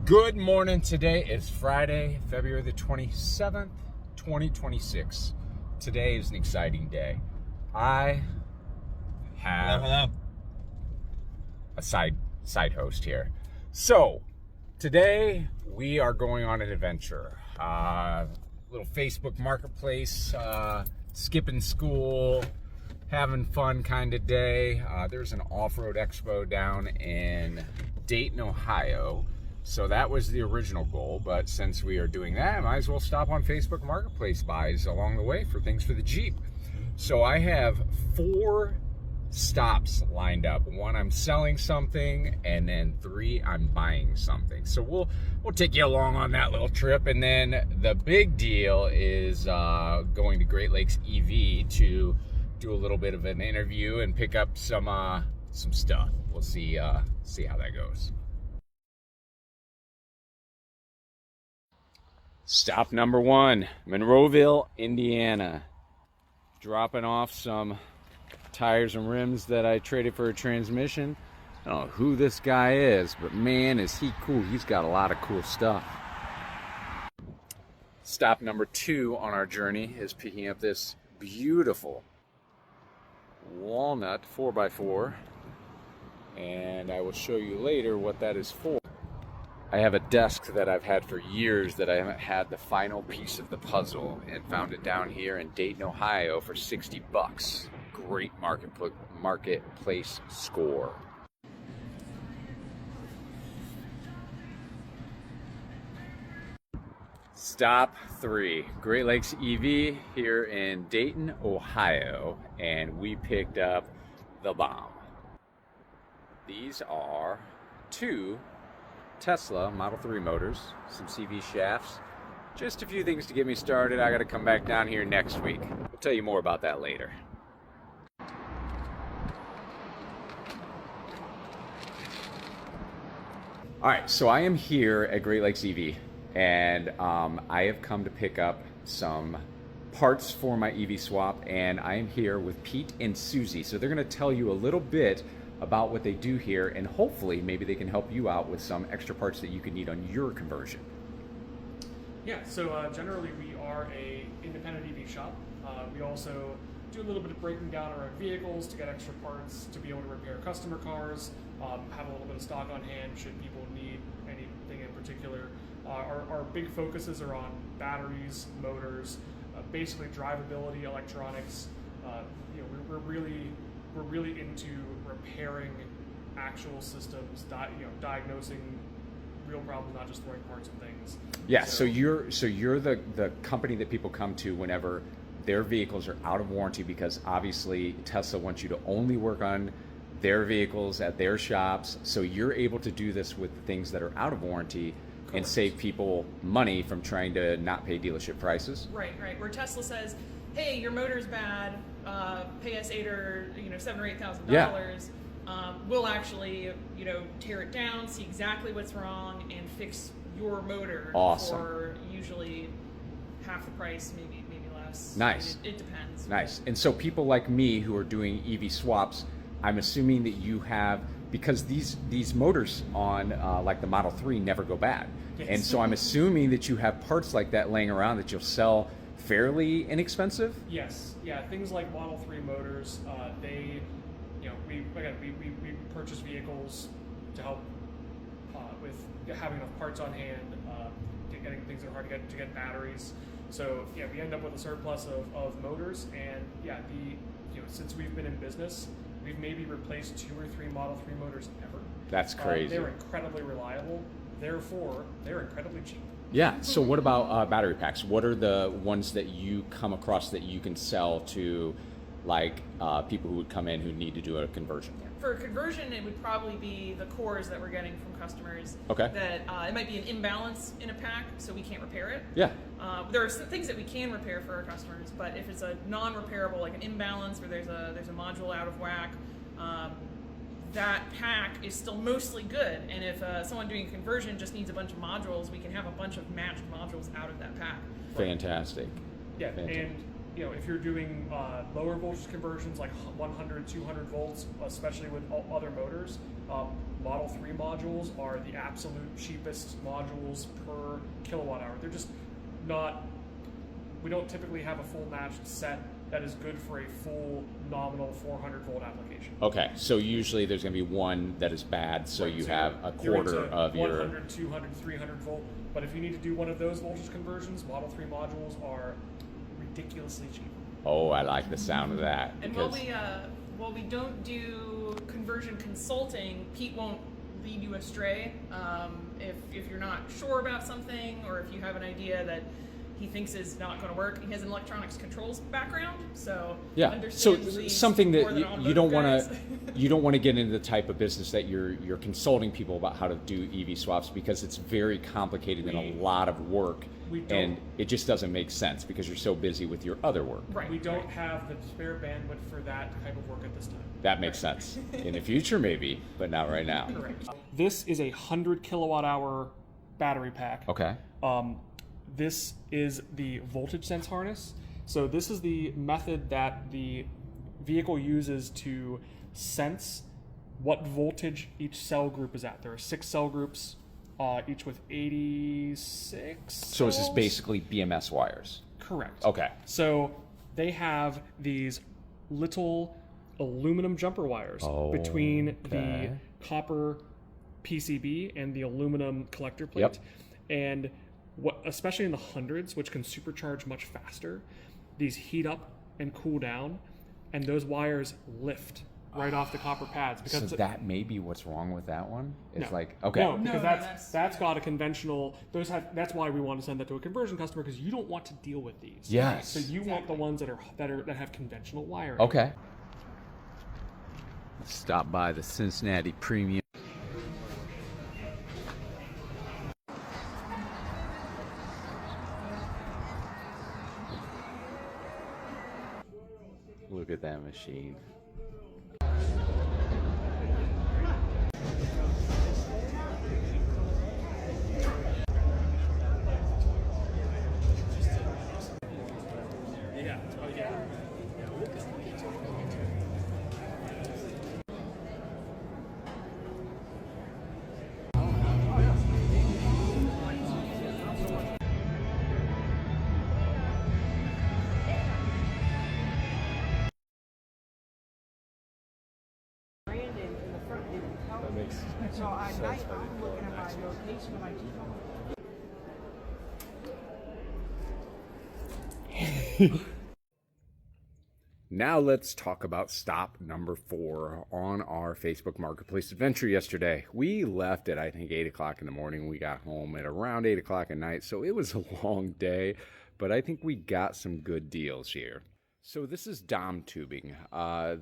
Good morning. Today is Friday, February the 27th, 2026. Today is an exciting day. I have a side host here. So, today we are going on an adventure. Little Facebook marketplace, skipping school, having fun kind of day. There's an off-road expo down in Dayton, Ohio. So that was the original goal, but since we are doing that, I might as well stop on Facebook Marketplace buys along the way for things for the Jeep. So I have 4 stops lined up. 1, I'm selling something, and then 3, I'm buying something. So we'll take you along on that little trip, and then the big deal is going to Great Lakes EV to do a little bit of an interview and pick up some stuff. We'll see how that goes. Stop number 1, Monroeville, Indiana. Dropping off some tires and rims that I traded for a transmission. I don't know who this guy is, but man, is he cool. He's got a lot of cool stuff. Stop number 2 on our journey is picking up this beautiful walnut 4x4. And I will show you later what that is for. I have a desk that I've had for years that I haven't had the final piece of the puzzle, and found it down here in Dayton, Ohio for $60. Great marketplace score. Stop 3, Great Lakes EV here in Dayton, Ohio, and we picked up the bomb. These are 2 Tesla Model 3 motors, some CV shafts, just a few things to get me started. I got to come back down here next week. We'll tell you more about that later. All right, so I am here at Great Lakes EV, and I have come to pick up some parts for my EV swap, and I am here with Pete and Susie. So they're going to tell you a little bit about what they do here, and hopefully maybe they can help you out with some extra parts that you could need on your conversion. Yeah, so generally we are a independent EV shop. We also do a little bit of breaking down our own vehicles to get extra parts to be able to repair customer cars, have a little bit of stock on hand should people need anything in particular. Our big focuses are on batteries, motors, basically drivability, electronics. We're really into repairing actual systems, diagnosing real problems, not just throwing parts and things. Yeah, so you're the company that people come to whenever their vehicles are out of warranty, because obviously Tesla wants you to only work on their vehicles at their shops. So you're able to do this with things that are out of warranty. Correct. And save people money from trying to not pay dealership prices. Right. Where Tesla says, hey, your motor's bad, pay us $7,000 or $8,000. Yeah. We'll actually, tear it down, see exactly what's wrong, and fix your motor. Awesome. For usually half the price, maybe less. Nice. It depends. Nice. And so people like me who are doing EV swaps, I'm assuming that you have, because these motors on like the Model 3 never go bad. Yes. And so I'm assuming that you have parts like that laying around that you'll sell fairly inexpensive? Yes. Yeah, things like Model 3 motors, we purchase vehicles to help with having enough parts on hand, getting things that are hard to get batteries. So yeah, we end up with a surplus of motors, and yeah, since we've been in business, we've maybe replaced 2 or 3 Model 3 motors ever. That's crazy. They're incredibly reliable, therefore they're incredibly cheap. Yeah, so what about battery packs? What are the ones that you come across that you can sell to people who would come in who need to do a conversion? For a conversion, it would probably be the cores that we're getting from customers. Okay. That it might be an imbalance in a pack, so we can't repair it. Yeah. There are some things that we can repair for our customers, but if it's a non-repairable, like an imbalance where there's a module out of whack, that pack is still mostly good. And if someone doing a conversion just needs a bunch of modules, we can have a bunch of matched modules out of that pack. Fantastic. Yeah, Fantastic. And if you're doing lower voltage conversions like 100, 200 volts, especially with other motors, Model 3 modules are the absolute cheapest modules per kilowatt hour. They're just not, we don't typically have a full matched set that is good for a full nominal 400 volt application. Okay, so usually there's going to be one that is bad, so you have a quarter of 100, 200, 300 volt. But if you need to do one of those voltage conversions, Model 3 modules are ridiculously cheap. Oh, I like the sound of that. And while we don't do conversion consulting, Pete won't lead you astray. If you're not sure about something, or if you have an idea that he thinks is not going to work, he has an electronics controls background, so yeah. So understands something that you don't want guys. to you don't want to get into the type of business that you're consulting people about how to do EV swaps, because it's very complicated and a lot of work, and it just doesn't make sense because you're so busy with your other work. Right. We don't have the spare bandwidth for that type of work at this time. That makes sense. In the future, maybe, but not right now. Correct. This is a 100 kilowatt hour battery pack. Okay. This is the voltage sense harness. So this is the method that the vehicle uses to sense what voltage each cell group is at. There are 6 cell groups, each with 86 So is this cells. basically BMS wires? Correct. Okay. So they have these little aluminum jumper wires between the copper PCB and the aluminum collector plate. Yep. And especially in the hundreds, which can supercharge much faster, these heat up and cool down, and those wires lift right off the copper pads. Because so that may be what's wrong with that one? It's no. like, okay. No, because No, that's got a conventional, that's why we want to send that to a conversion customer, because you don't want to deal with these. Yes. So you want the ones that have conventional wiring. Okay. Stop by the Cincinnati Premium. Look at that machine. Yeah. Oh, yeah. So at night, I'm looking at my location of my Gmail. Now let's talk about stop number 4 on our Facebook Marketplace adventure yesterday. We left at, I think, 8 o'clock in the morning. We got home at around 8 o'clock at night, so it was a long day, but I think we got some good deals here. So this is Dom tubing.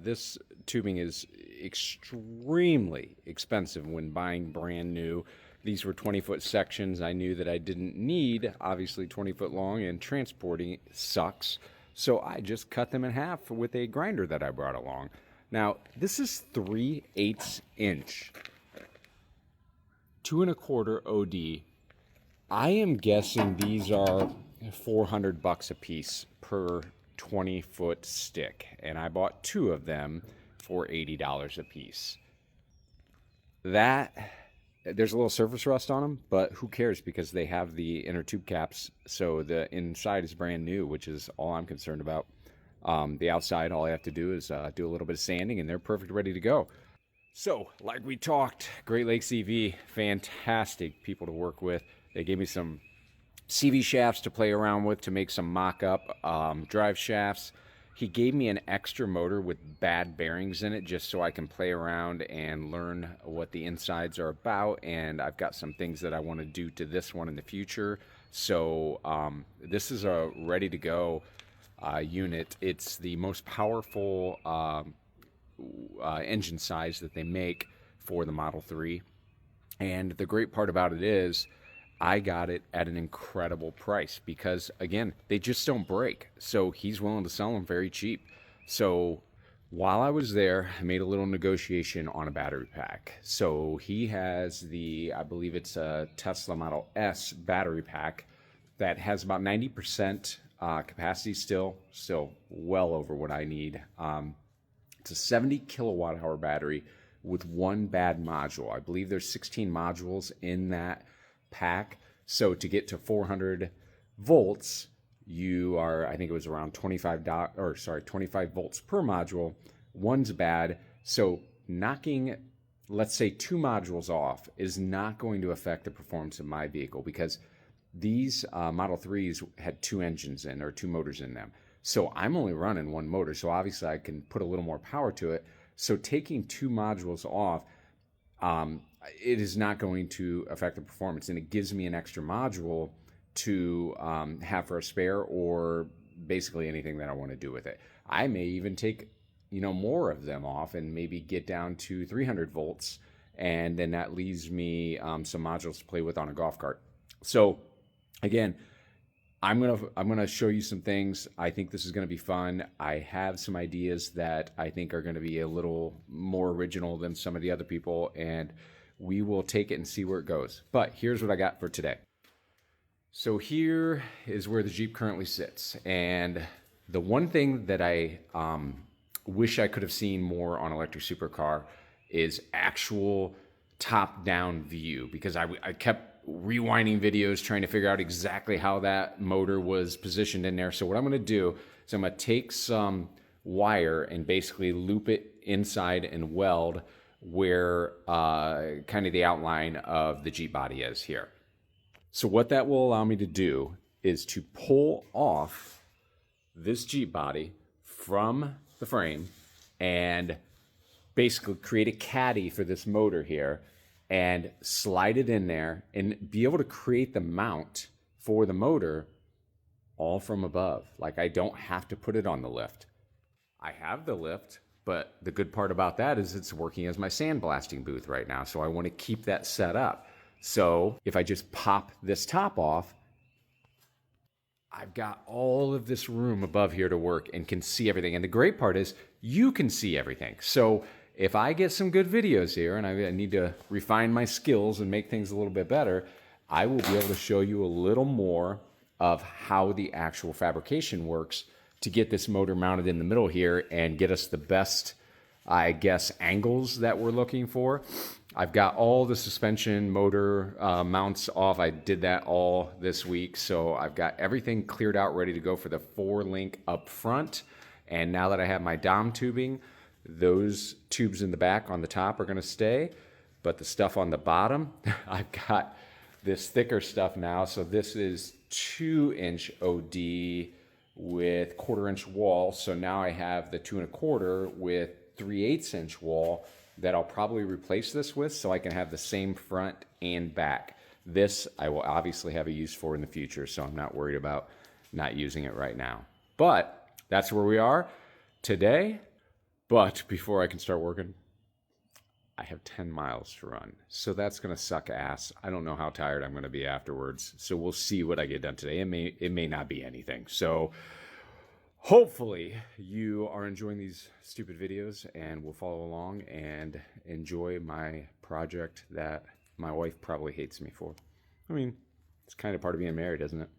This tubing is extremely expensive when buying brand new. These were 20-foot sections. I knew that I didn't need, obviously, 20-foot long, and transporting sucks. So I just cut them in half with a grinder that I brought along. Now, this is 3/8 inch, 2 1/4 OD. I am guessing these are $400 a piece per 20-foot stick, and I bought 2 of them for $80 a piece. There's a little surface rust on them, but who cares, because they have the inner tube caps, so the inside is brand new, which is all I'm concerned about. The outside, all I have to do is do a little bit of sanding, and they're perfect, ready to go. So, like we talked, Great Lakes EV, fantastic people to work with. They gave me some CV shafts to play around with to make some mock-up drive shafts. He gave me an extra motor with bad bearings in it just so I can play around and learn what the insides are about, and I've got some things that I want to do to this one in the future. So this is a ready-to-go unit. It's the most powerful engine size that they make for the Model 3, and the great part about it is I got it at an incredible price because, again, they just don't break. So he's willing to sell them very cheap. So while I was there, I made a little negotiation on a battery pack. So he has I believe it's a Tesla Model S battery pack that has about 90% capacity still well over what I need. It's a 70 kilowatt hour battery with one bad module. I believe there's 16 modules in that pack. So to get to 400 volts, you are, I think it was around $25 25 volts per module. One's bad. So knocking, let's say, 2 modules off is not going to affect the performance of my vehicle, because these Model 3s had 2 engines in, or 2 motors in them. So I'm only running 1 motor. So obviously I can put a little more power to it. So taking 2 modules off, it is not going to affect the performance, and it gives me an extra module to have for a spare, or basically anything that I want to do with it. I may even take, more of them off and maybe get down to 300 volts, and then that leaves me some modules to play with on a golf cart. So again, I'm gonna show you some things. I think this is gonna be fun. I have some ideas that I think are gonna be a little more original than some of the other people, and we will take it and see where it goes. But here's what I got for today. So here is where the Jeep currently sits. And the one thing that I wish I could have seen more on electric supercar is actual top-down view, because I kept rewinding videos trying to figure out exactly how that motor was positioned in there. So what I'm going to do is I'm going to take some wire and basically loop it inside and weld where kind of the outline of the Jeep body is here. So what that will allow me to do is to pull off this Jeep body from the frame and basically create a caddy for this motor here and slide it in there and be able to create the mount for the motor all from above. Like, I don't have to put it on the lift. I have the lift, but the good part about that is it's working as my sandblasting booth right now. So I want to keep that set up. So if I just pop this top off, I've got all of this room above here to work and can see everything. And the great part is you can see everything. So if I get some good videos here and I need to refine my skills and make things a little bit better, I will be able to show you a little more of how the actual fabrication works to get this motor mounted in the middle here and get us the best, I guess, angles that we're looking for. I've got all the suspension motor mounts off. I did that all this week. So I've got everything cleared out, ready to go for the 4-link up front. And now that I have my Dom tubing, those tubes in the back on the top are going to stay. But the stuff on the bottom, I've got this thicker stuff now. So this is 2-inch OD with 1/4-inch wall. So now I have the 2 1/4 with 3/8-inch wall that I'll probably replace this with, so I can have the same front and back. This I will obviously have a use for in the future, so I'm not worried about not using it right now. But that's where we are today. But before I can start working, I have 10 miles to run. So that's going to suck ass. I don't know how tired I'm going to be afterwards. So we'll see what I get done today. It may not be anything. So hopefully you are enjoying these stupid videos and will follow along and enjoy my project that my wife probably hates me for. I mean, it's kind of part of being married, isn't it?